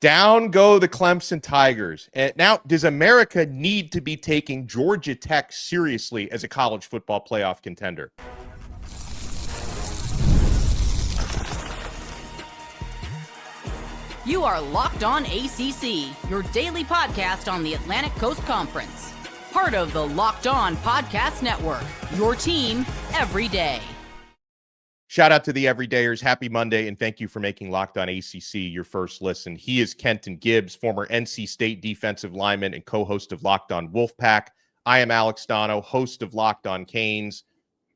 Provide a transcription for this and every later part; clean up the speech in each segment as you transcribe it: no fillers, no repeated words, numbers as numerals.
Down go the Clemson Tigers. And now, does America need to be taking Georgia Tech seriously as a college football playoff contender? You are Locked On ACC, your daily podcast on the Atlantic Coast Conference. Part of the Locked On Podcast Network, your team every day. Shout out to the Everydayers. Happy Monday, and thank you for making Locked On ACC your first listen. He is Kenton Gibbs, former NC State defensive lineman and co-host of Locked On Wolfpack. I am Alex Donno, host of Locked On Canes.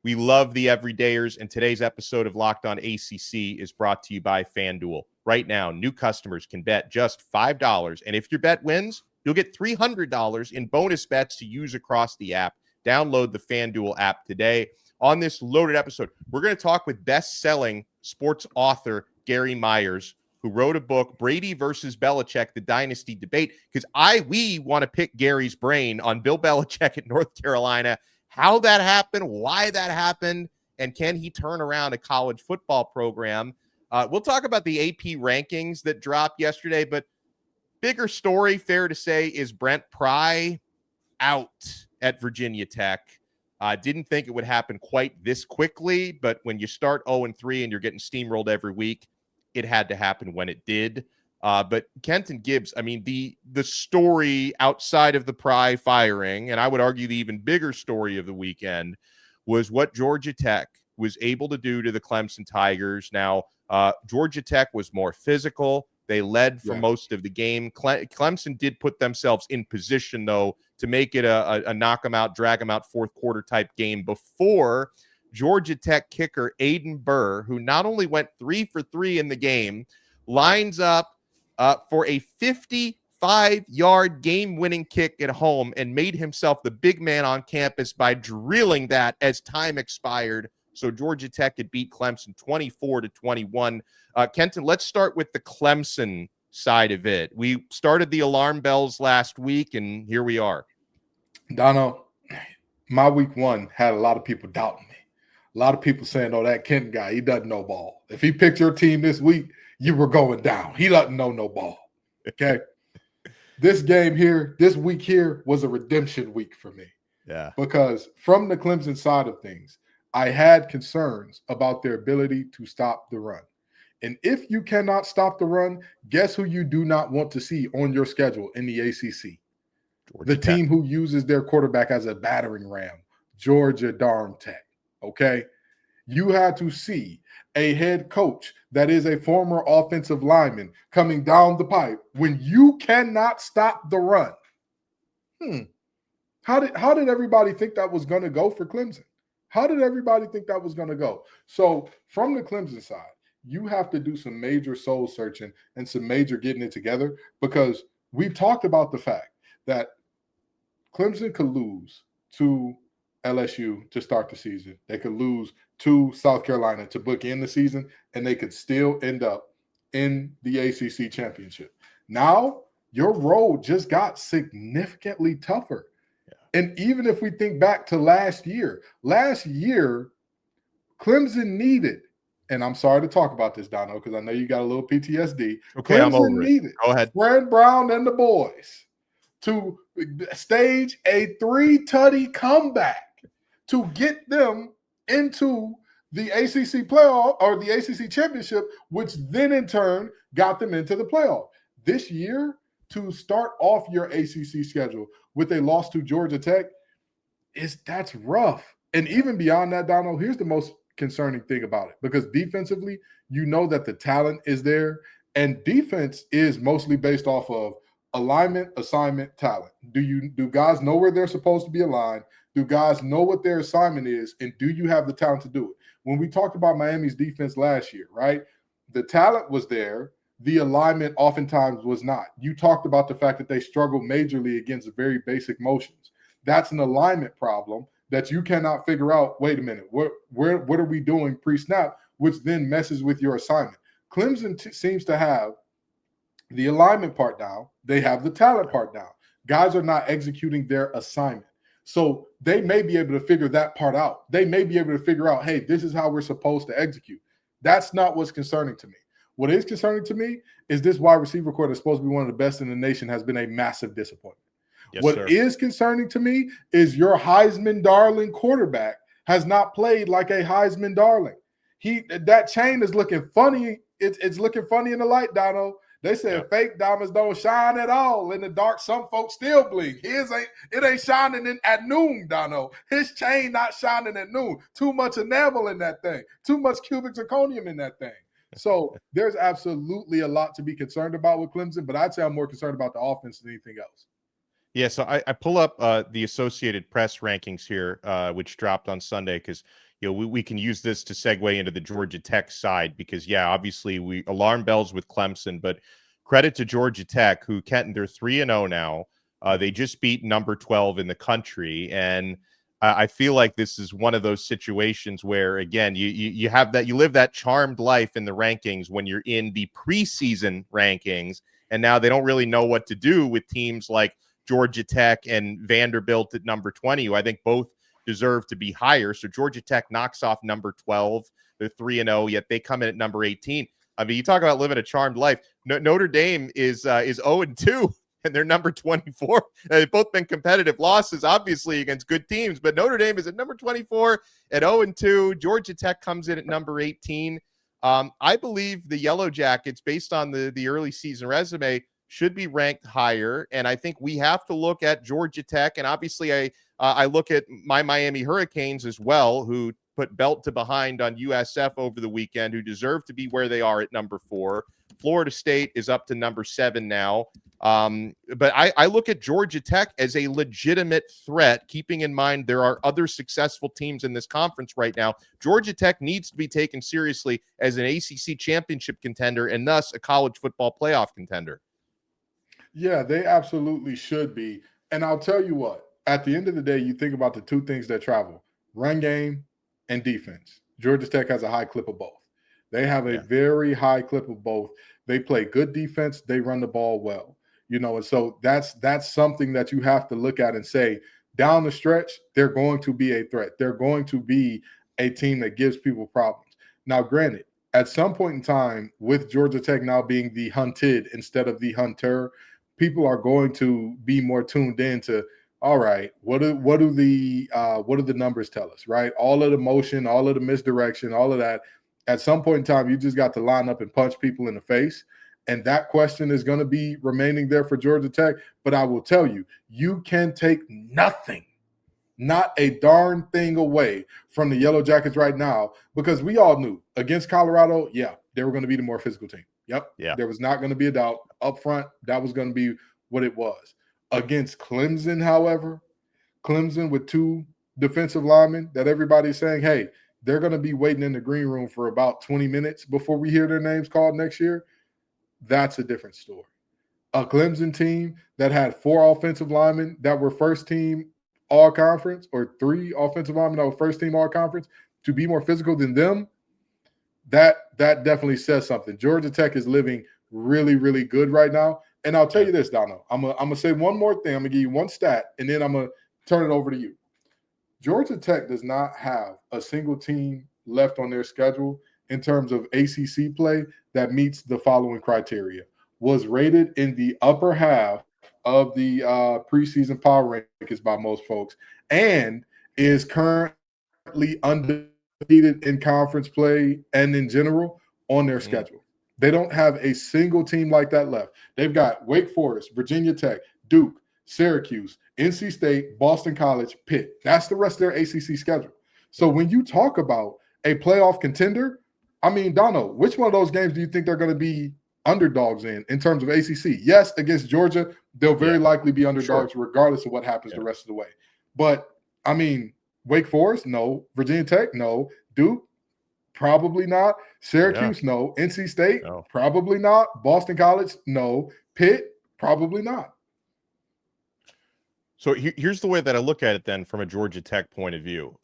We love the Everydayers, and today's episode of Locked On ACC is brought to you by FanDuel. Right now, new customers can bet just $5, and if your bet wins, you'll get $300 in bonus bets to use across the app. Download the FanDuel app today. On this loaded episode, we're going to talk with best-selling sports author Gary Myers, who wrote a book, Brady versus Belichick, the Dynasty Debate, because we want to pick Gary's brain on Bill Belichick at North Carolina, how that happened, why that happened, and can he turn around a college football program? We'll talk about the AP rankings that dropped yesterday, but bigger story, fair to say, is Brent Pry out at Virginia Tech. Didn't think it would happen quite this quickly, but when you start 0-3 and you're getting steamrolled every week, it had to happen when it did. But Kenton Gibbs, I mean, the story outside of the Pry firing, and I would argue the even bigger story of the weekend, was what Georgia Tech was able to do to the Clemson Tigers. Now, Georgia Tech was more physical. They led for most of the game. Clemson did put themselves in position, though, to make it a knock them out, drag them out fourth quarter type game before Georgia Tech kicker Aiden Burr, who not only went 3 for 3 in the game, lines up for a 55-yard game-winning kick at home and made himself the big man on campus by drilling that as time expired. So Georgia Tech had beat Clemson 24-21. Kenton, let's start with the Clemson side of it. We started the alarm bells last week, and here we are. Donno, my week one had a lot of people doubting me. A lot of people saying, oh, that Kenton guy, he doesn't know ball. If he picked your team this week, you were going down. He doesn't know no ball. Okay? This game here, this week here was a redemption week for me. Yeah. Because from the Clemson side of things, I had concerns about their ability to stop the run. And if you cannot stop the run, guess who you do not want to see on your schedule in the ACC? The team who uses their quarterback as a battering ram, Georgia Darn Tech, okay? You had to see a head coach that is a former offensive lineman coming down the pipe when you cannot stop the run. How did everybody think that was going to go for Clemson? How did everybody think that was going to go? So from the Clemson side, you have to do some major soul searching and some major getting it together, because we talked about the fact that Clemson could lose to LSU to start the season. They could lose to South Carolina to bookend the season, and they could still end up in the ACC championship. Now, your road just got significantly tougher. Yeah. And even if we think back to last year, Clemson needed, and I'm sorry to talk about this, Donno, because I know you got a little PTSD. Okay, Clemson I'm over it. Go ahead. Brent Brown and the boys to stage a 3-tutty comeback to get them into the ACC playoff or the ACC championship, which then in turn got them into the playoff. This year, to start off your ACC schedule with a loss to Georgia Tech, that's rough. And even beyond that, Donno, here's the most concerning thing about it, because defensively, you know that the talent is there, and defense is mostly based off of alignment, assignment, talent. Do guys know where they're supposed to be aligned? Do guys know what their assignment is? And do you have the talent to do it? When we talked about Miami's defense last year, right? The talent was there. The alignment oftentimes was not. You talked about the fact that they struggle majorly against very basic motions. That's an alignment problem that you cannot figure out, wait a minute, what are we doing pre-snap, which then messes with your assignment. Clemson seems to have the alignment part down. They have the talent part down. Guys are not executing their assignment. So they may be able to figure that part out. They may be able to figure out, hey, this is how we're supposed to execute. That's not what's concerning to me. What is concerning to me is this wide receiver core that's supposed to be one of the best in the nation has been a massive disappointment. Yes, what sir. is concerning to me is your Heisman darling quarterback has not played like a Heisman darling. That chain is looking funny. It's looking funny in the light, Donno. They said fake diamonds don't shine at all in the dark. Some folks still blink. It ain't shining at noon, Donno. His chain not shining at noon. Too much enamel in that thing. Too much cubic zirconium in that thing. So there's absolutely a lot to be concerned about with Clemson, but I'd say I'm more concerned about the offense than anything else. Yeah, so I pull up the Associated Press rankings here, which dropped on Sunday, because we can use this to segue into the Georgia Tech side, because obviously we alarm bells with Clemson, but credit to Georgia Tech, who Kenton, they're 3-0 now. They just beat number 12 in the country, and I feel like this is one of those situations where, again, you have that, you live that charmed life in the rankings when you're in the preseason rankings, and now they don't really know what to do with teams like Georgia Tech and Vanderbilt at number 20, who I think both deserve to be higher. So Georgia Tech knocks off number 12. They're 3-0, yet they come in at number 18. I mean, you talk about living a charmed life. Notre Dame is 0-2, and they're number 24. They've both been competitive losses, obviously, against good teams, but Notre Dame is at number 24 at 0-2. Georgia Tech comes in at number 18. I believe the Yellow Jackets, based on the early season resume, should be ranked higher, and I think we have to look at Georgia Tech, and obviously I look at my Miami Hurricanes as well, who put belt to behind on USF over the weekend, who deserve to be where they are at number 4. Florida State is up to number 7 now, but I look at Georgia Tech as a legitimate threat, keeping in mind there are other successful teams in this conference right now. Georgia Tech needs to be taken seriously as an ACC championship contender and thus a college football playoff contender. Yeah, they absolutely should be. And I'll tell you what, at the end of the day, you think about the two things that travel, run game and defense. Georgia Tech has a high clip of both. They have a very high clip of both. They play good defense. They run the ball well, and so that's something that you have to look at and say, down the stretch, they're going to be a threat. They're going to be a team that gives people problems. Now, granted, at some point in time, with Georgia Tech now being the hunted instead of the hunter, people are going to be more tuned in to, all right, what do the numbers tell us, right? All of the motion, all of the misdirection, all of that. At some point in time, you just got to line up and punch people in the face. And that question is going to be remaining there for Georgia Tech. But I will tell you, you can take nothing, not a darn thing away from the Yellow Jackets right now, because we all knew against Colorado, they were going to be the more physical team. Yep. Yeah. There was not going to be a doubt up front. That was going to be what it was. Against Clemson, however, Clemson with 2 defensive linemen that everybody's saying, hey, they're going to be waiting in the green room for about 20 minutes before we hear their names called next year. That's a different story. A Clemson team that had 4 offensive linemen that were first team all conference, or 3 offensive linemen that were first team all conference, to be more physical than them, that definitely says something. Georgia Tech is living really, really good right now. And I'll tell you this, Donno. I'm gonna say one more thing. I'm gonna give you one stat, and then I'm gonna turn it over to you. Georgia Tech does not have a single team left on their schedule in terms of ACC play that meets the following criteria: was rated in the upper half of the preseason power rankings by most folks, and is currently undefeated in conference play and in general on their schedule. They don't have a single team like that left. They've got Wake Forest, Virginia Tech, Duke, Syracuse, NC State, Boston College, Pitt. That's the rest of their ACC schedule. So when you talk about a playoff contender, I mean, Donno, which one of those games do you think they're going to be underdogs in terms of ACC? Yes, against Georgia, they'll very likely be underdogs regardless of what happens the rest of the way. But, I mean, Wake Forest, no. Virginia Tech, no. Duke, probably not. Syracuse, no. NC State, no. Probably not. Boston College, no. Pitt, probably not. So here's the way that I look at it then from a Georgia Tech point of view.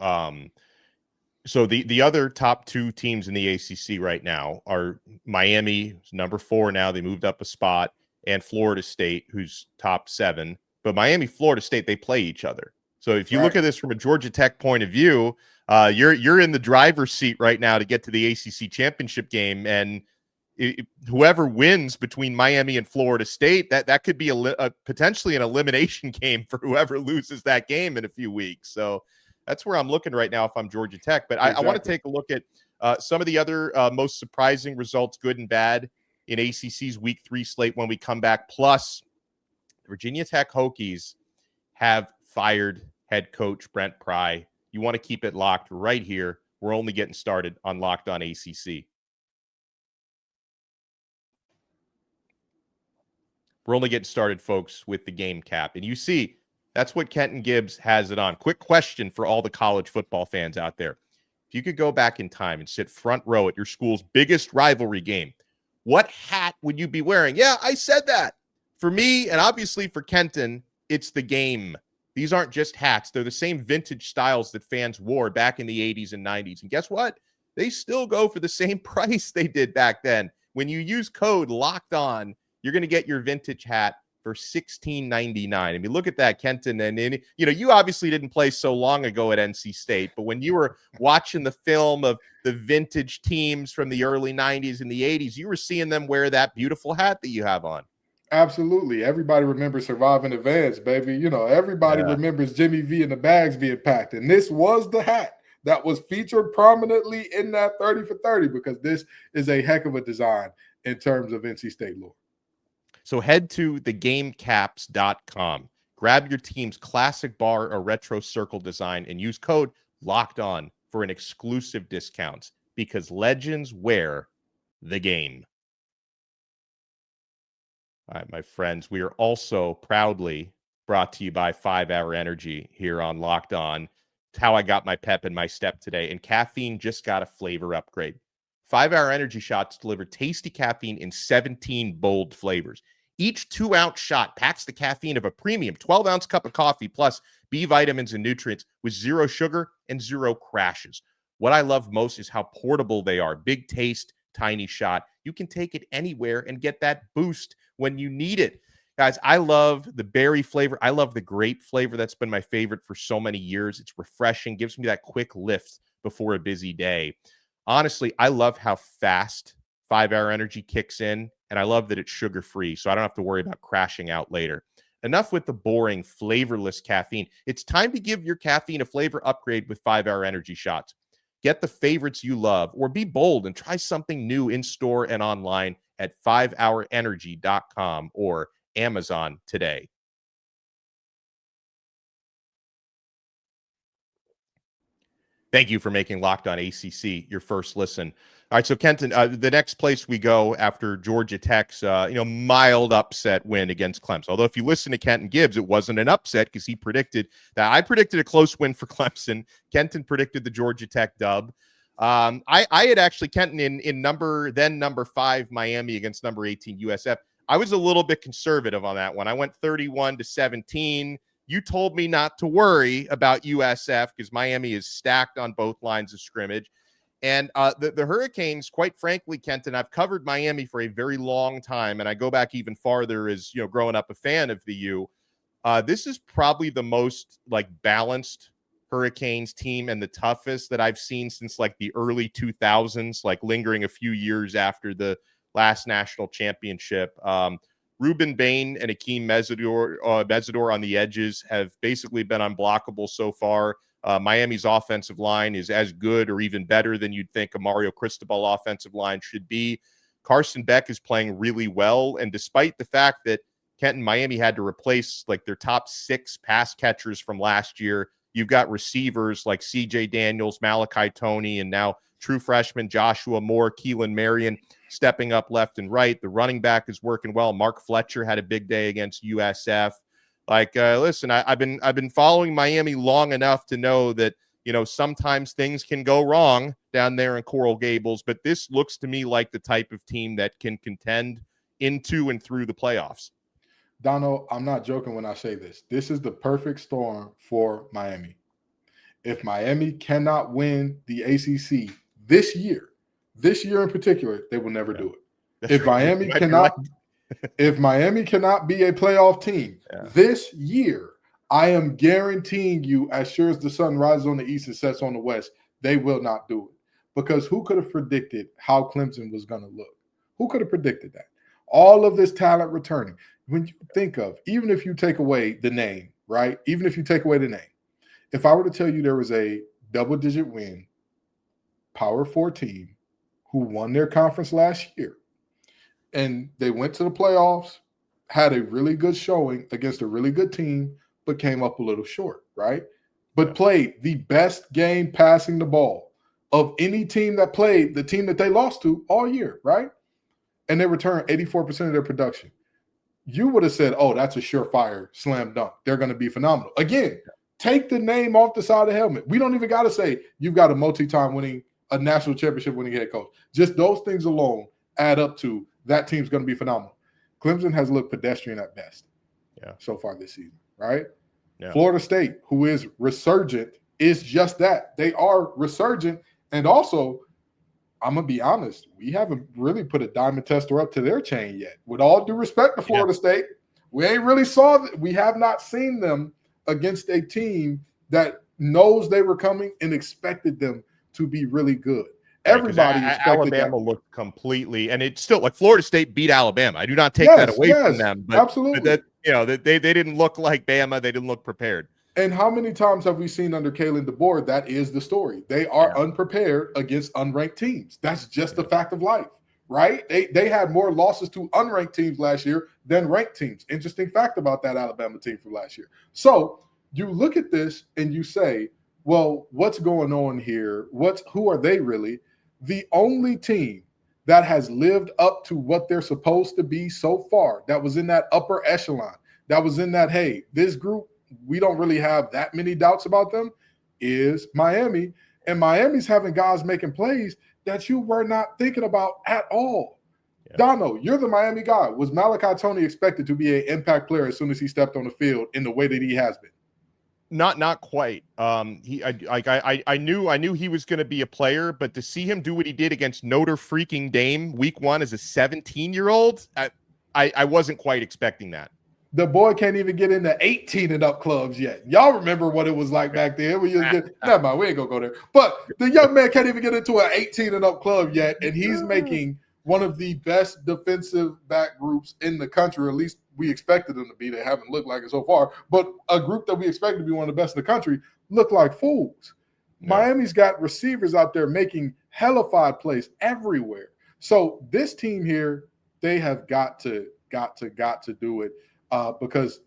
So the other top 2 teams in the ACC right now are Miami, who's number 4 now. They moved up a spot, and Florida State, who's top 7. But Miami, Florida State, they play each other. So if you look at this from a Georgia Tech point of view, you're in the driver's seat right now to get to the ACC championship game, and whoever wins between Miami and Florida State, that could be potentially an elimination game for whoever loses that game in a few weeks. So that's where I'm looking right now if I'm Georgia Tech. But I want to take a look at some of the other most surprising results, good and bad, in ACC's Week 3 slate when we come back. Plus, Virginia Tech Hokies have fired head coach Brent Pry. You want to keep it locked right here. We're only getting started on Locked On ACC. We're only getting started, folks, with the game cap. And you see, that's what Kenton Gibbs has it on. Quick question for all the college football fans out there. If you could go back in time and sit front row at your school's biggest rivalry game, what hat would you be wearing? Yeah, I said that. For me, and obviously for Kenton, it's the game. These aren't just hats. They're the same vintage styles that fans wore back in the 80s and 90s. And guess what? They still go for the same price they did back then. When you use code Locked On, you're going to get your vintage hat for $16.99. I mean, look at that, Kenton. And you obviously didn't play so long ago at NC State, but when you were watching the film of the vintage teams from the early 90s and the 80s, you were seeing them wear that beautiful hat that you have on. Absolutely. Everybody remembers Surviving Advance, baby. Everybody remembers Jimmy V and the bags being packed. And this was the hat that was featured prominently in that 30 for 30 because this is a heck of a design in terms of NC State lore. So head to thegamecaps.com. Grab your team's classic bar or retro circle design and use code Locked On for an exclusive discount because legends wear the game. All right, my friends, we are also proudly brought to you by 5 Hour Energy here on Locked On. It's how I got my pep in my step today, and caffeine just got a flavor upgrade. 5 Hour Energy shots deliver tasty caffeine in 17 bold flavors. Each 2-ounce shot packs the caffeine of a premium 12-ounce cup of coffee plus B vitamins and nutrients with 0 sugar and 0 crashes. What I love most is how portable they are. Big taste, tiny shot. You can take it anywhere and get that boost when you need it. Guys, I love the berry flavor. I love the grape flavor. That's been my favorite for so many years. It's refreshing, gives me that quick lift before a busy day. Honestly, I love how fast 5 Hour Energy kicks in, and I love that it's sugar-free, so I don't have to worry about crashing out later. Enough with the boring, flavorless caffeine. It's time to give your caffeine a flavor upgrade with 5 Hour Energy shots. Get the favorites you love, or be bold and try something new in store and online at 5hourenergy.com or Amazon today. Thank you for making Locked On ACC your first listen. All right, so Kenton, the next place we go after Georgia Tech's mild upset win against Clemson. Although if you listen to Kenton Gibbs, it wasn't an upset because he predicted that. I predicted a close win for Clemson. Kenton predicted the Georgia Tech dub. I had actually Kenton in number 5 Miami against number 18 USF. I was a little bit conservative on that one. I went 31-17. You told me not to worry about USF because Miami is stacked on both lines of scrimmage. And the Hurricanes, quite frankly, Kenton, I've covered Miami for a very long time, and I go back even farther as, growing up a fan of the U. This is probably the most, balanced Hurricanes team and the toughest that I've seen since, the early 2000s, lingering a few years after the last national championship. Ruben Bain and Akeem Mesidor on the edges have basically been unblockable so far. Miami's offensive line is as good or even better than you'd think a Mario Cristobal offensive line should be. Carson Beck is playing really well, and despite the fact that Kenton, Miami had to replace their top 6 pass catchers from last year, you've got receivers like C.J. Daniels, Malachi Toney, and now true freshman Joshua Moore, Keelan Marion stepping up left and right. The running back is working well. Mark Fletcher had a big day against USF. Listen, I've been following Miami long enough to know that, sometimes things can go wrong down there in Coral Gables, but this looks to me like the type of team that can contend into and through the playoffs. Donno, I'm not joking when I say this. This is the perfect storm for Miami. If Miami cannot win the ACC this year in particular, they will never do it. If Miami cannot be a playoff team this year, I am guaranteeing you, as sure as the sun rises on the east and sets on the west, they will not do it. Because who could have predicted how Clemson was going to look? Who could have predicted that? All of this talent returning. When you think of, even if you take away the name, right? Even if you take away the name, if I were to tell you there was a double-digit win Power 4 team who won their conference last year, and they went to the playoffs, had a really good showing against a really good team, but came up a little short, right? But played the best game passing the ball of any team that played the team that they lost to all year, right? And they returned 84% of their production. You would have said, oh, that's a surefire slam dunk. They're going to be phenomenal. Again, take the name off the side of the helmet. We don't even got to say you've got a multi-time winning, a national championship winning head coach. Just those things alone add up to that team's going to be phenomenal. Clemson has looked pedestrian at best so far this season, right? Yeah. Florida State, who is resurgent, is just that. They are resurgent. And also, I'm going to be honest, we haven't really put a diamond tester up to their chain yet. With all due respect to Florida State, we ain't really we have not seen them against a team that knows they were coming and expected them to be really good. Everybody expected Alabama looked completely, and it's still like Florida State beat Alabama. I do not take that away from them, but absolutely, they didn't look like Bama. They didn't look prepared. And how many times have we seen under Kalen DeBoer that is the story? They are unprepared against unranked teams. That's just the fact of life, right? They had more losses to unranked teams last year than ranked teams. Interesting fact about that Alabama team from last year. So you look at this and you say, well, what's going on here? Who are they really? The only team that has lived up to what they're supposed to be so far, that was in that upper echelon, that was in that, hey, this group, we don't really have that many doubts about them, is Miami. And Miami's having guys making plays that you were not thinking about at all. Yeah. Donno, you're the Miami guy. Was Malachi Tony expected to be an impact player as soon as he stepped on the field in the way that he has been? Not quite. I knew he was going to be a player, but to see him do what he did against Notre freaking Dame week 1 as a 17-year-old, I wasn't quite expecting that. The boy can't even get into 18 and up clubs yet. Y'all remember what it was like back then when you never mind, we ain't gonna go there. But the young man can't even get into an 18 and up club yet, and he's making one of the best defensive back groups in the country, or at least we expected them to be. They haven't looked like it so far, but a group that we expect to be one of the best in the country look like fools. Yeah. Miami's got receivers out there making hellified plays everywhere. So this team here, they have got to do it. Because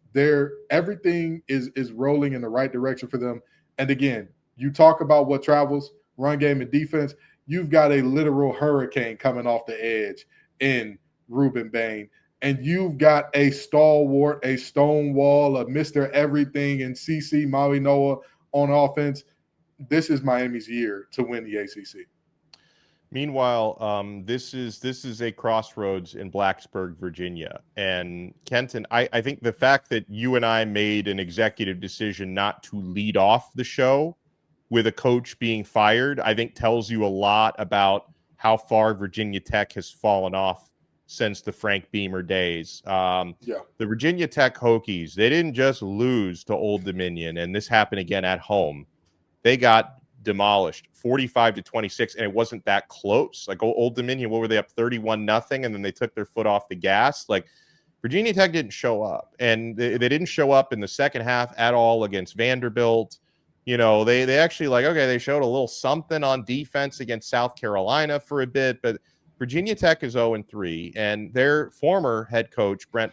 everything is rolling in the right direction for them. And again, you talk about what travels, run game and defense. You've got a literal hurricane coming off the edge in Ruben Bain. And you've got a stalwart, a stonewall, a Mr. Everything in CC Maui Noah on offense. This is Miami's year to win the ACC. Meanwhile, this is a crossroads in Blacksburg, Virginia. And Kenton, I think the fact that you and I made an executive decision not to lead off the show with a coach being fired, I think tells you a lot about how far Virginia Tech has fallen off since the Frank Beamer days. The Virginia Tech Hokies, they didn't just lose to Old Dominion, and this happened again at home. They got demolished 45-26, and it wasn't that close. Like Old Dominion, what were they up 31-0, and then they took their foot off the gas. Like Virginia Tech didn't show up, and they didn't show up in the second half at all against Vanderbilt. They actually they showed a little something on defense against South Carolina for a bit, but Virginia Tech is 0-3, and their former head coach Brent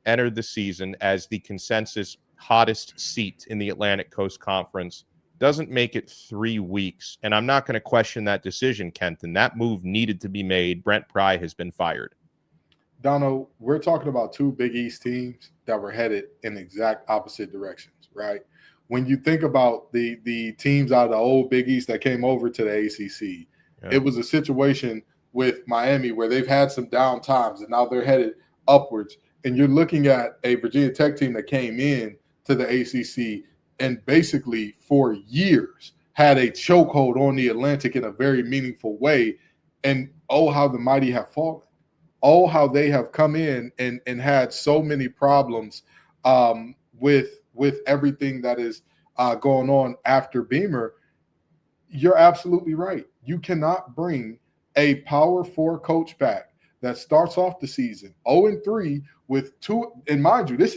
entered the season as the consensus hottest seat in the Atlantic Coast Conference. Doesn't make it 3 weeks, and I'm not going to question that decision, Kenton. That move needed to be made. Brent Pry has been fired. Donno, we're talking about two Big East teams that were headed in exact opposite directions, right? When you think about the teams out of the old Big East that came over to the ACC, it was a situation with Miami where they've had some down times, and now they're headed upwards. And you're looking at a Virginia Tech team that came in to the ACC and basically for years had a chokehold on the Atlantic in a very meaningful way. And oh, how the mighty have fallen. Oh, how they have come in and had so many problems with everything that is going on after Beamer. You're absolutely right. You cannot bring a Power 4 coach back that starts off the season 0-3 with 2, and mind you, this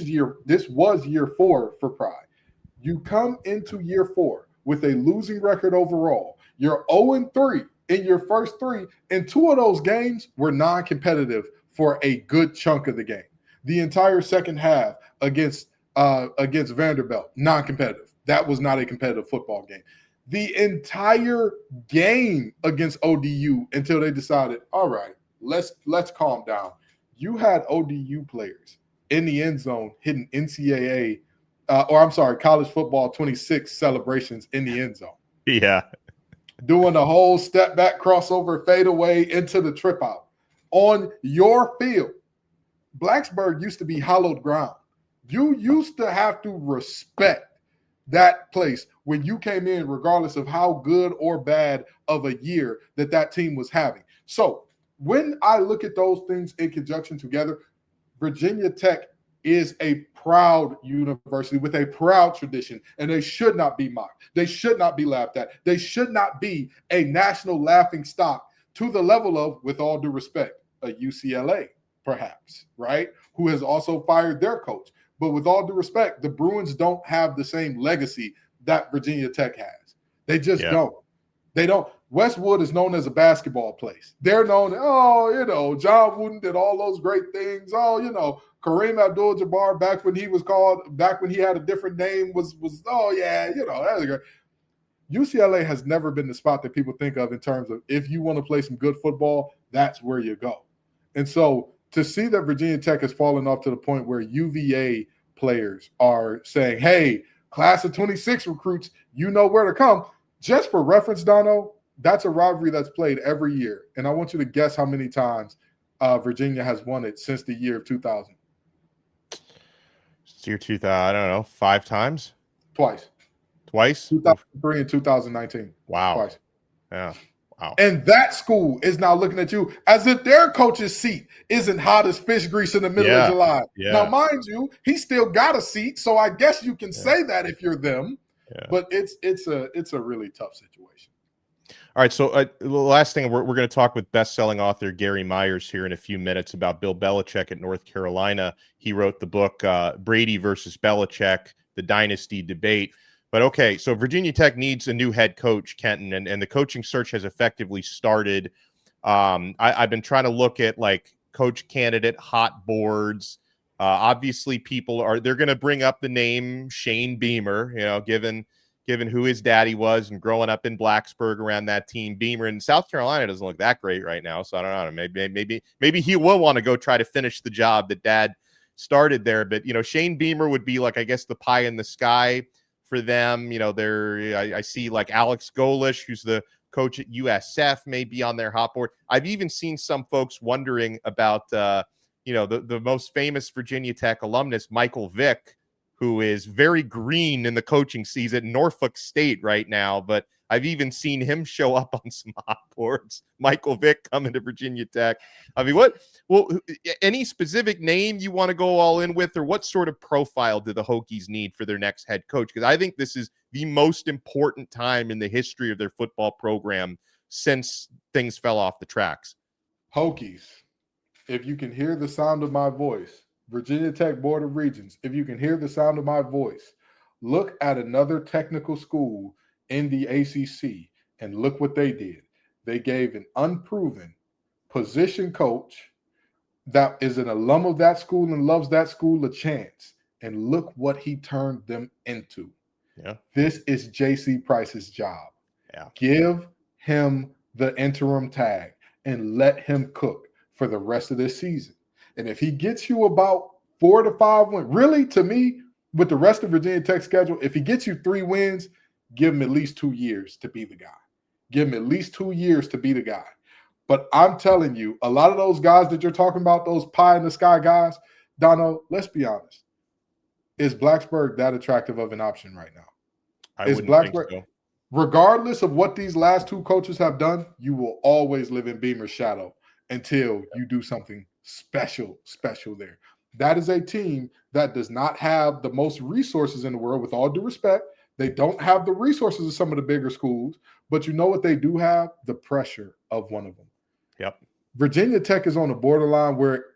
was year 4 for Pride. You come into year 4 with a losing record overall. You're 0-3 in your first 3, and 2 of those games were non-competitive for a good chunk of the game. The entire second half against Vanderbilt, non-competitive. That was not a competitive football game. The entire game against ODU until they decided, all right, let's calm down. You had ODU players in the end zone hitting college football 26 celebrations in the end zone. Yeah. Doing the whole step back crossover fadeaway into the trip out on your field. Blacksburg used to be hallowed ground. You used to have to respect that place when you came in, regardless of how good or bad of a year that team was having. So when I look at those things in conjunction together, Virginia Tech is a proud university with a proud tradition, and they should not be mocked. They should not be laughed at. They should not be a national laughing stock to the level of, with all due respect, a UCLA, perhaps, right? Who has also fired their coach. But with all due respect, the Bruins don't have the same legacy that Virginia Tech has. They just don't. They don't. Westwood is known as a basketball place. They're known, John Wooden did all those great things. Kareem Abdul-Jabbar back when he had a different name that's great. UCLA has never been the spot that people think of in terms of if you want to play some good football, that's where you go. And so to see that Virginia Tech has fallen off to the point where UVA players are saying, hey, class of 26 recruits, you know where to come. Just for reference, Donno, that's a rivalry that's played every year. And I want you to guess how many times Virginia has won it since the year of 2000. It's year 2000, I don't know, 5 times? Twice? 2003 and 2019. Wow. Twice. Yeah. Wow. And that school is now looking at you as if their coach's seat isn't hot as fish grease in the middle of July. Yeah. Now, mind you, he still got a seat, so I guess you can say that if you're them. Yeah. But it's a really tough situation. All right, so the last thing, we're going to talk with best-selling author Gary Myers here in a few minutes about Bill Belichick at North Carolina. He wrote the book Brady versus Belichick, The Dynasty Debate. But okay, so Virginia Tech needs a new head coach, Kenton, and the coaching search has effectively started. I've been trying to look at like coach candidate hot boards. Obviously, they're going to bring up the name Shane Beamer, given who his daddy was and growing up in Blacksburg around that team. Beamer in South Carolina doesn't look that great right now, so I don't know. Maybe he will want to go try to finish the job that dad started there. But Shane Beamer would be like, I guess, the pie in the sky for them. I see like Alex Golish, who's the coach at USF, may be on their hot board. I've even seen some folks wondering about the most famous Virginia Tech alumnus, Michael Vick, who is very green in the coaching season at Norfolk State right now, but I've even seen him show up on some hot boards. Michael Vick coming to Virginia Tech. I mean, any specific name you want to go all in with, or what sort of profile do the Hokies need for their next head coach? Because I think this is the most important time in the history of their football program since things fell off the tracks. Hokies, if you can hear the sound of my voice, Virginia Tech Board of Regents, if you can hear the sound of my voice, look at another technical school in the ACC and look what they did. They gave an unproven position coach that is an alum of that school and loves that school a chance. And look what he turned them into. Yeah. This is J.C. Price's job. Yeah. Give him the interim tag and let him cook for the rest of this season. And if he gets you about 4 to 5 wins, really, to me, with the rest of Virginia Tech's schedule, if he gets you 3 wins, give him at least 2 years to be the guy. Give him at least 2 years to be the guy. But I'm telling you, a lot of those guys that you're talking about, those pie-in-the-sky guys, Donno, let's be honest. Is Blacksburg that attractive of an option right now? I wouldn't think so. Regardless of what these last 2 coaches have done, you will always live in Beamer's shadow until you do something special there. That is a team that does not have the most resources in the world, with all due respect. They don't have the resources of some of the bigger schools, but you know what they do have? The pressure of one of them. Yep. Virginia Tech is on the borderline where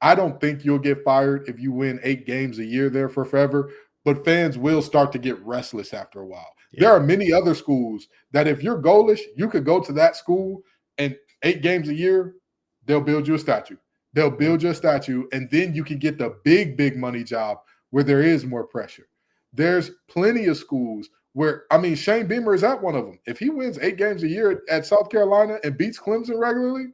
I don't think you'll get fired if you win 8 games a year there for forever, but fans will start to get restless after a while. Yeah. There are many other schools that if you're goalish, you could go to that school and 8 games a year, they'll build you a statue. They'll build you a statue, and then you can get the big money job where there is more pressure. There's plenty of schools where, I mean, Shane Beamer is at one of them. If he wins 8 games a year at South Carolina and beats Clemson regularly,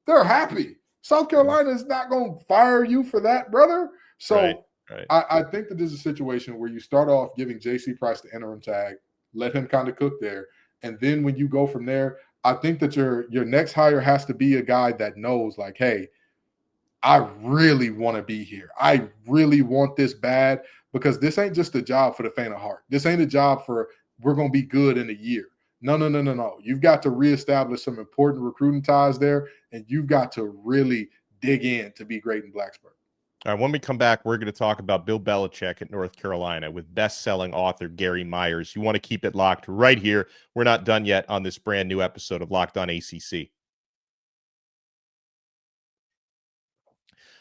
they're happy. South Carolina is not going to fire you for that, brother. So right. I think that this is a situation where you start off giving J.C. Price the interim tag, let him kind of cook there, and then when you go from there, I think that your next hire has to be a guy that knows, like, hey, I really want to be here. I really want this bad, because this ain't just a job for the faint of heart. This ain't a job for we're going to be good in a year. No. You've got to reestablish some important recruiting ties there, and you've got to really dig in to be great in Blacksburg. All right, when we come back, we're going to talk about Bill Belichick at North Carolina with best-selling author Gary Myers. You want to keep it locked right here. We're not done yet on this brand new episode of Locked On ACC.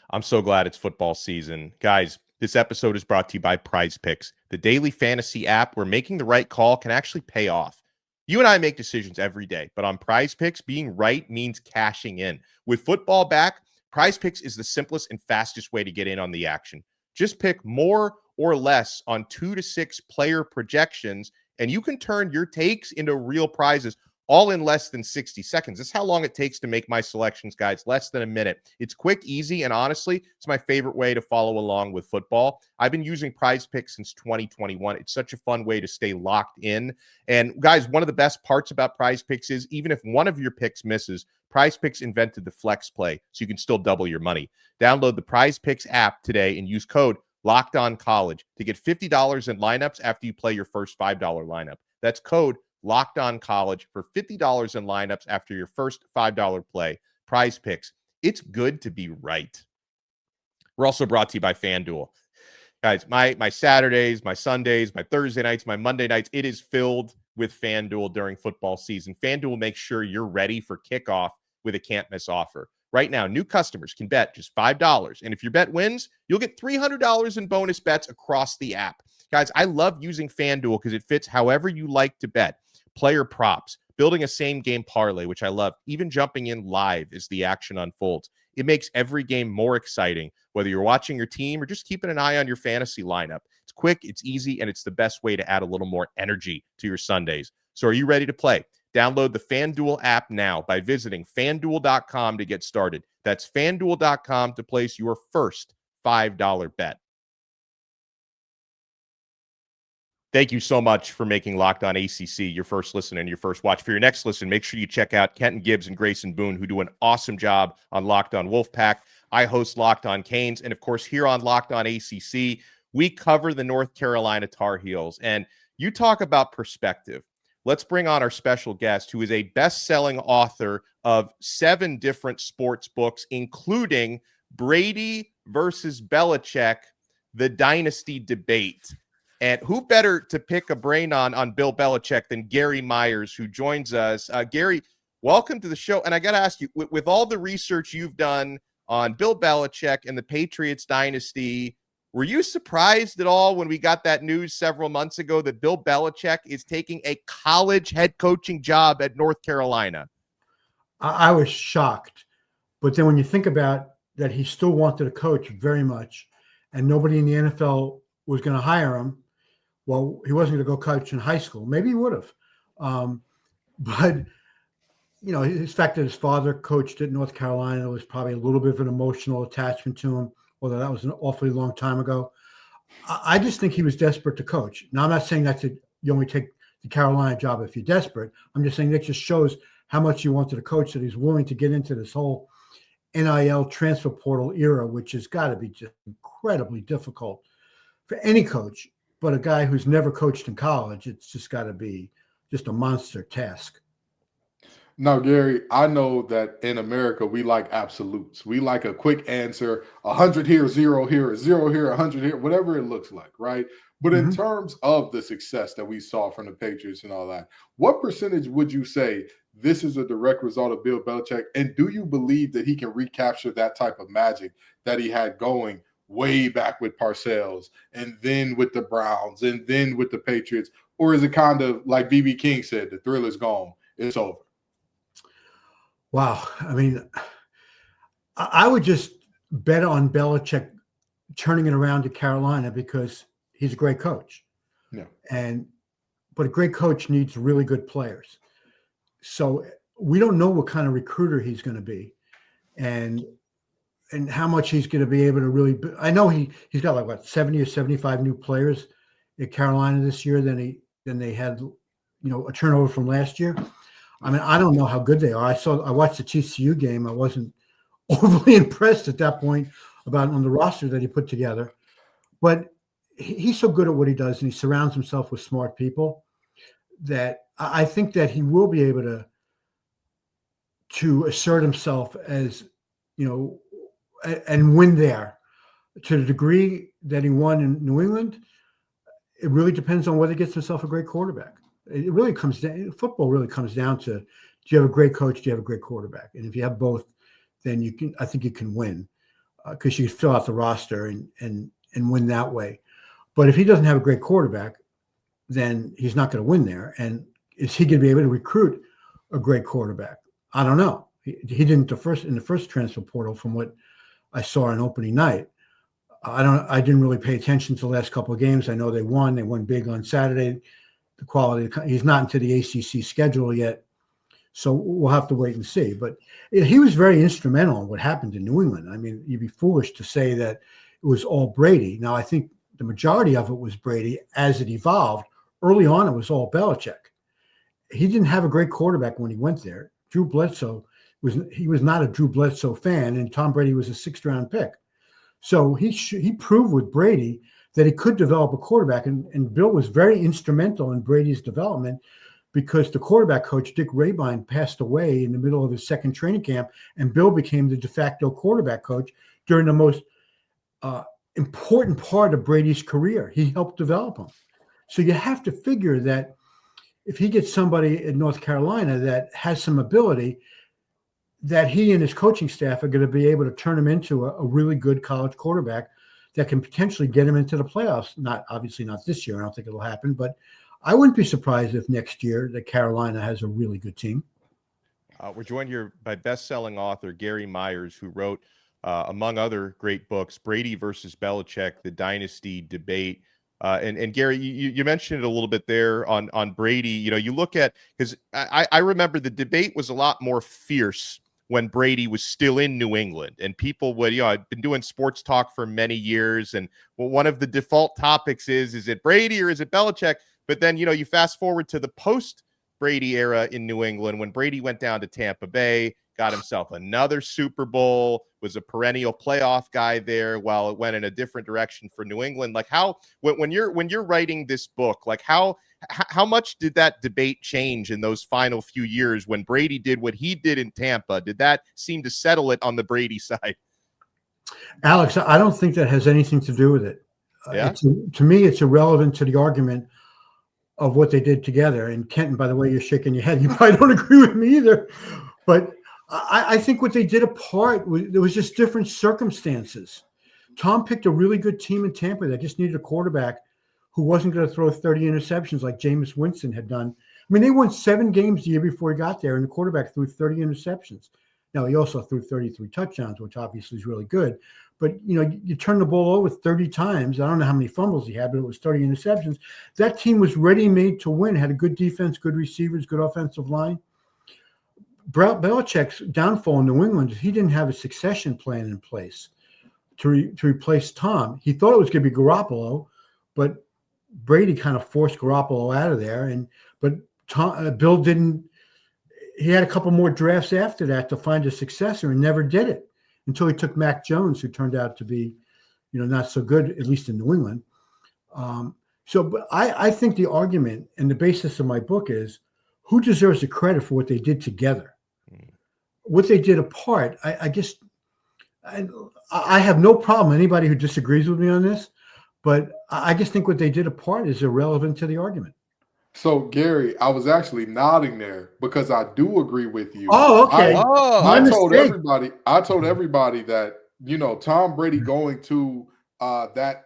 I'm so glad it's football season. Guys, this episode is brought to you by Prize Picks, the daily fantasy app where making the right call can actually pay off. You and I make decisions every day, but on Prize Picks, being right means cashing in. With football back, Prize Picks is the simplest and fastest way to get in on the action. Just pick more or less on 2 to 6 player projections, and you can turn your takes into real prizes all in less than 60 seconds. That's how long it takes to make my selections, guys. Less than a minute. It's quick, easy, and honestly, it's my favorite way to follow along with football. I've been using Prize Picks since 2021. It's such a fun way to stay locked in. And guys, one of the best parts about Prize Picks is even if one of your picks misses, Prize Picks invented the flex play, so you can still double your money. Download the Prize Picks app today and use code LOCKEDONCollege to get $50 in lineups after you play your first $5 lineup. That's code LOCKEDONCollege for $50 in lineups after your first $5 play. Prize Picks. It's good to be right. We're also brought to you by FanDuel. Guys, my Saturdays, my Sundays, my Thursday nights, my Monday nights, it is filled with FanDuel during football season. FanDuel makes sure you're ready for kickoff with a can't-miss offer. Right now, new customers can bet just $5, and if your bet wins, you'll get $300 in bonus bets across the app. Guys, I love using FanDuel because it fits however you like to bet. Player props, building a same-game parlay, which I love, even jumping in live as the action unfolds. It makes every game more exciting, whether you're watching your team or just keeping an eye on your fantasy lineup. It's quick, it's easy, and it's the best way to add a little more energy to your Sundays. So are you ready to play? Download the FanDuel app now by visiting FanDuel.com to get started. That's FanDuel.com to place your first $5 bet. Thank you so much for making Locked On ACC your first listen and your first watch. For your next listen, make sure you check out Kenton Gibbs and Grayson Boone, who do an awesome job on Locked On Wolfpack. I host Locked On Canes. And, of course, here on Locked On ACC, we cover the North Carolina Tar Heels. And you talk about perspective. Let's bring on our special guest, who is a best-selling author of 7 different sports books, including Brady versus Belichick, The Dynasty Debate. And who better to pick a brain on Bill Belichick than Gary Myers, who joins us. Gary, welcome to the show. And I got to ask you, with all the research you've done on Bill Belichick and the Patriots dynasty, were you surprised at all when we got that news several months ago that Bill Belichick is taking a college head coaching job at North Carolina? I was shocked. But then when you think about that, he still wanted to coach very much, and nobody in the NFL was going to hire him. Well, he wasn't going to go coach in high school. Maybe he would have. But, you know, his fact that his father coached at North Carolina was probably a little bit of an emotional attachment to him, although that was an awfully long time ago. I just think he was desperate to coach. Now, I'm not saying you only take the Carolina job if you're desperate. I'm just saying that just shows how much he wanted to coach, that he's willing to get into this whole NIL transfer portal era, which has got to be just incredibly difficult for any coach. But a guy who's never coached in college, it's just got to be just a monster task. Now, Gary, I know that in America, we like absolutes. We like a quick answer, 100 here, 0 here, 0 here, 100 here, whatever it looks like, right? But in terms of the success that we saw from the Patriots and all that, what percentage would you say this is a direct result of Bill Belichick? And do you believe that he can recapture that type of magic that he had going way back with Parcells and then with the Browns and then with the Patriots? Or is it kind of like B.B. King said, the thrill is gone, it's over? Wow. I mean, I would just bet on Belichick turning it around to Carolina because he's a great coach. Yeah. But a great coach needs really good players. So we don't know what kind of recruiter he's going to be and how much he's going to be able to really I know he's got like what 70 or 75 new players at Carolina this year than they had, a turnover from last year. I mean, I don't know how good they are. I watched the TCU game. I wasn't overly impressed at that point on the roster that he put together, but he's so good at what he does and he surrounds himself with smart people that I think that he will be able to assert himself as, and win there. To the degree that he won in New England, it really depends on whether he gets himself a great quarterback. It really comes down, football really comes down to, do you have a great coach? Do you have a great quarterback? And if you have both, then I think you can win because you can fill out the roster and win that way. But if he doesn't have a great quarterback, then he's not going to win there. And is he going to be able to recruit a great quarterback? I don't know. He didn't in the first transfer portal from what I saw on opening night. I didn't really pay attention to the last couple of games. I know they won big on Saturday. The quality, he's not into the ACC schedule yet. So we'll have to wait and see. But he was very instrumental in what happened in New England. I mean, you'd be foolish to say that it was all Brady. Now, I think the majority of it was Brady as it evolved. Early on, it was all Belichick. He didn't have a great quarterback when he went there. Drew Bledsoe was not a Drew Bledsoe fan, and Tom Brady was a sixth-round pick. So he proved with Brady that he could develop a quarterback, and Bill was very instrumental in Brady's development because the quarterback coach, Dick Rabine, passed away in the middle of his second training camp, and Bill became the de facto quarterback coach during the most important part of Brady's career. He helped develop him. So you have to figure that if he gets somebody in North Carolina that has some ability, that he and his coaching staff are going to be able to turn him into a really good college quarterback that can potentially get him into the playoffs. Obviously not this year. I don't think it'll happen, but I wouldn't be surprised if next year that Carolina has a really good team. We're joined here by best-selling author Gary Myers, who wrote, among other great books, Brady versus Belichick, The Dynasty Debate. And Gary, you mentioned it a little bit there on Brady. You look at, because I remember the debate was a lot more fierce when Brady was still in New England, and people would, I've been doing sports talk for many years, and one of the default topics is it Brady or is it Belichick? But then, you fast forward to the post-Brady era in New England when Brady went down to Tampa Bay, got himself another Super Bowl, was a perennial playoff guy there while it went in a different direction for New England. Like when you're writing this book, like how much did that debate change in those final few years when Brady did what he did in Tampa? Did that seem to settle it on the Brady side? Alex, I don't think that has anything to do with it. Yeah. To me, it's irrelevant to the argument of what they did together. And Kenton, by the way, you're shaking your head. You probably don't agree with me either. But I think what they did apart, there was just different circumstances. Tom picked a really good team in Tampa that just needed a quarterback who wasn't going to throw 30 interceptions like Jameis Winston had done. I mean, they won 7 games the year before he got there, and the quarterback threw 30 interceptions. Now, he also threw 33 touchdowns, which obviously is really good. But, you turn the ball over 30 times. I don't know how many fumbles he had, but it was 30 interceptions. That team was ready-made to win, had a good defense, good receivers, good offensive line. Belichick's downfall in New England is he didn't have a succession plan in place to replace Tom. He thought it was going to be Garoppolo, but Brady kind of forced Garoppolo out of there. But Bill didn't. He had a couple more drafts after that to find a successor and never did it until he took Mac Jones, who turned out to be, not so good, at least in New England. But I think the argument and the basis of my book is who deserves the credit for what they did together. What they did apart, I guess I have no problem. Anybody who disagrees with me on this, but I just think what they did apart is irrelevant to the argument. So Gary, I was actually nodding there because I do agree with you. Oh, okay. I My told mistake. everybody that, Tom Brady going to that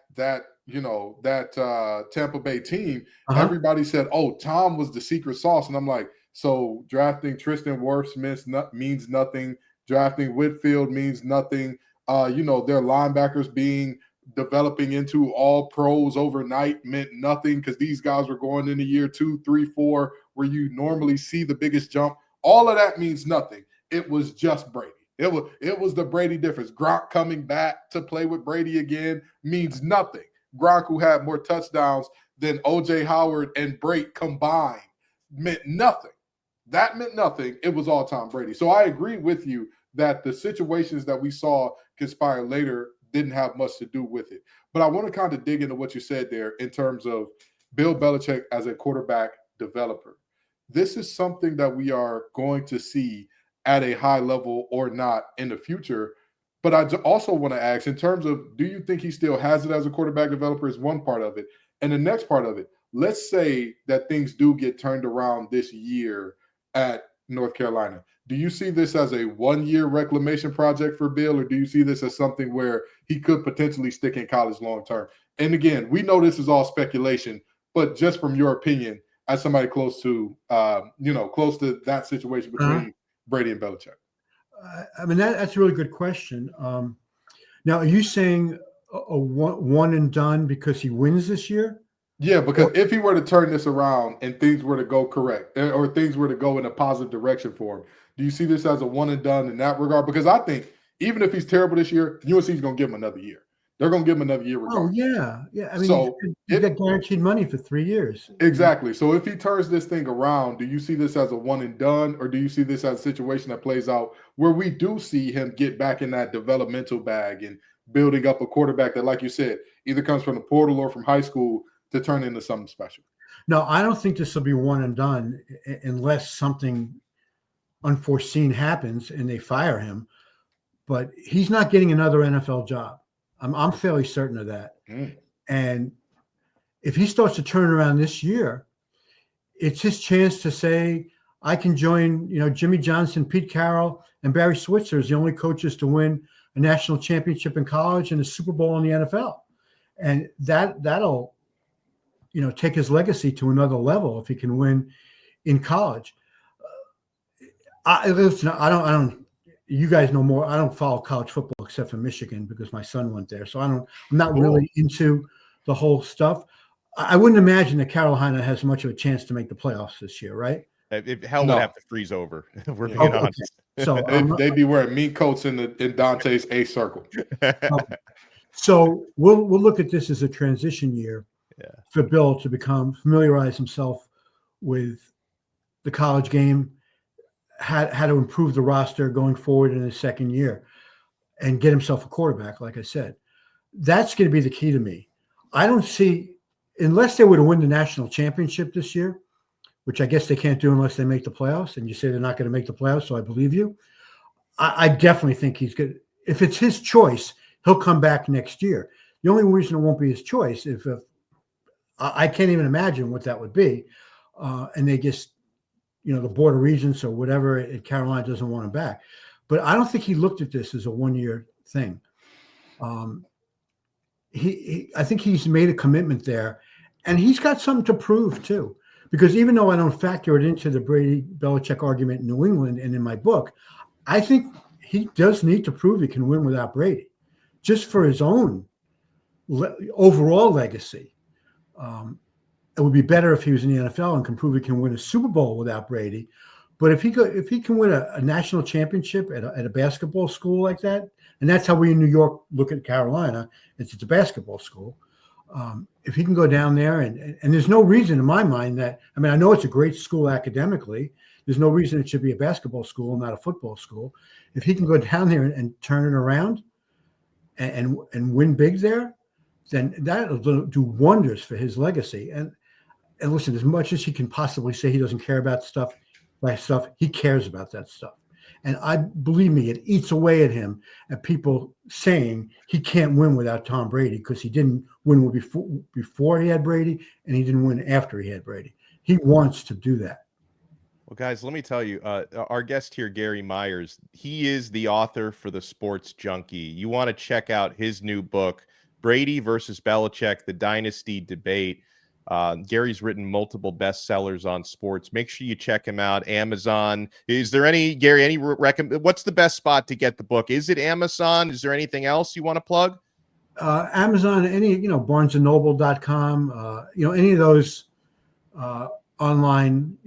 Tampa Bay team, everybody said, "Oh, Tom was the secret sauce," and I'm like, so drafting Tristan Wirfs means nothing. Drafting Whitfield means nothing. Their linebackers developing into all pros overnight meant nothing because these guys were going into year 2, 3, 4, where you normally see the biggest jump. All of that means nothing. It was just Brady. It was the Brady difference. Gronk coming back to play with Brady again means nothing. Gronk, who had more touchdowns than O.J. Howard and Brate combined, meant nothing. That meant nothing. It was all Tom Brady. So I agree with you that the situations that we saw conspire later didn't have much to do with it. But I want to kind of dig into what you said there in terms of Bill Belichick as a quarterback developer. This is something that we are going to see at a high level or not in the future. But I also want to ask, in terms of, do you think he still has it as a quarterback developer is one part of it. And the next part of it, let's say that things do get turned around this year at North Carolina. Do you see this as a one-year reclamation project for Bill, or do you see this as something where he could potentially stick in college long-term? And again, we know this is all speculation, but just from your opinion, as somebody close to that situation between Brady and Belichick. I mean, that's a really good question. Now, are you saying a one and done because he wins this year? Yeah, because if he were to turn this around and things were to go correct, or things were to go in a positive direction for him, do you see this as a one and done in that regard? Because I think even if he's terrible this year, UNC is going to give him another year. They're going to give him another year regardless. Oh, yeah. I mean, you got guaranteed money for 3 years. Exactly. So if he turns this thing around, do you see this as a one and done, or do you see this as a situation that plays out where we do see him get back in that developmental bag and building up a quarterback that, like you said, either comes from the portal or from high school to turn into something special? No, I don't think this will be one and done unless something unforeseen happens and they fire him. But he's not getting another NFL job. I'm fairly certain of that. And if he starts to turn around this year, it's his chance to say, I can join, Jimmy Johnson, Pete Carroll, and Barry Switzer as the only coaches to win a national championship in college and a Super Bowl in the NFL. And that'll take his legacy to another level if he can win in college. I don't. You guys know more. I don't follow college football except for Michigan because my son went there. So I'm not really into the whole stuff. I wouldn't imagine that Carolina has much of a chance to make the playoffs this year, right? Hell would have to freeze over. We're being honest. So they'd be wearing meat coats in Dante's A circle. So we'll look at this as a transition year for Bill to familiarize himself with the college game, how to improve the roster going forward in his second year, and get himself a quarterback. Like I said, that's going to be the key to me. I don't see, unless they were to win the national championship this year, which I guess they can't do unless they make the playoffs, and you say they're not going to make the playoffs, so I believe you. I definitely think he's good. If it's his choice, he'll come back next year. The only reason it won't be his choice if I can't even imagine what that would be, and they just, the Board of Regents or whatever at Carolina doesn't want him back. But I don't think he looked at this as a one-year thing. I think he's made a commitment there, and he's got something to prove too. Because even though I don't factor it into the Brady-Belichick argument in New England and in my book, I think he does need to prove he can win without Brady, just for his own overall legacy. It would be better if he was in the NFL and can prove he can win a Super Bowl without Brady. But if he can win a national championship at a basketball school like that, and that's how we in New York look at Carolina, it's a basketball school. If he can go down there and there's no reason in my mind I know it's a great school academically. There's no reason it should be a basketball school, not a football school. If he can go down there and turn it around and win big there, then that'll do wonders for his legacy. And listen, as much as he can possibly say he doesn't care about stuff, he cares about that stuff. And believe me, it eats away at him at people saying he can't win without Tom Brady because he didn't win before he had Brady and he didn't win after he had Brady. He wants to do that. Well, guys, let me tell you, our guest here, Gary Myers, he is the author for The Sports Junkie. You want to check out his new book, Brady versus Belichick, The Dynasty Debate. Gary's written multiple bestsellers on sports. Make sure you check him out. Amazon. Is there Gary, what's the best spot to get the book? Is it Amazon? Is there anything else you want to plug? Amazon, barnesandnoble.com, any of those online,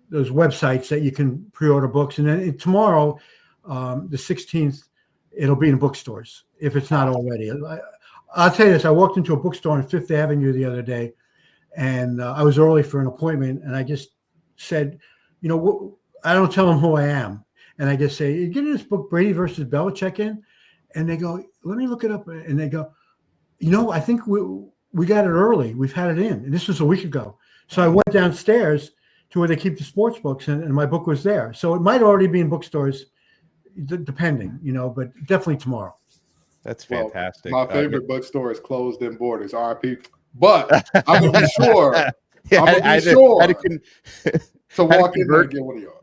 those websites that you can pre-order books. And then tomorrow, the 16th, it'll be in bookstores if it's not already. I'll tell you this. I walked into a bookstore on Fifth Avenue the other day, and I was early for an appointment, and I just said, I don't tell them who I am. And I just say, you getting this book, Brady versus Belichick, in? And they go, let me look it up. And they go, I think we got it early. We've had it in. And this was a week ago. So I went downstairs to where they keep the sports books, and my book was there. So it might already be in bookstores, depending, but definitely tomorrow. That's fantastic. My favorite bookstore is Closed in Borders, RIP. But I'm going to be sure. I'm going to be sure to walk in there and get one of yours.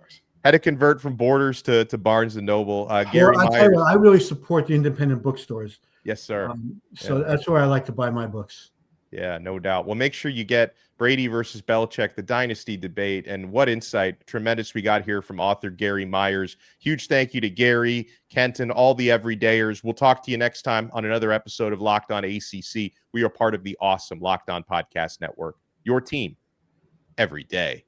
Had to convert from Borders to Barnes and Noble. Gary Myers. Tell you, I really support the independent bookstores. Yes, sir. That's where I like to buy my books. Yeah, no doubt. Well, make sure you get Brady versus Belichick, The Dynasty Debate. And what insight tremendous we got here from author Gary Myers. Huge thank you to Gary, Kenton, all the everydayers. We'll talk to you next time on another episode of Locked On ACC. We are part of the awesome Locked On Podcast Network, your team every day.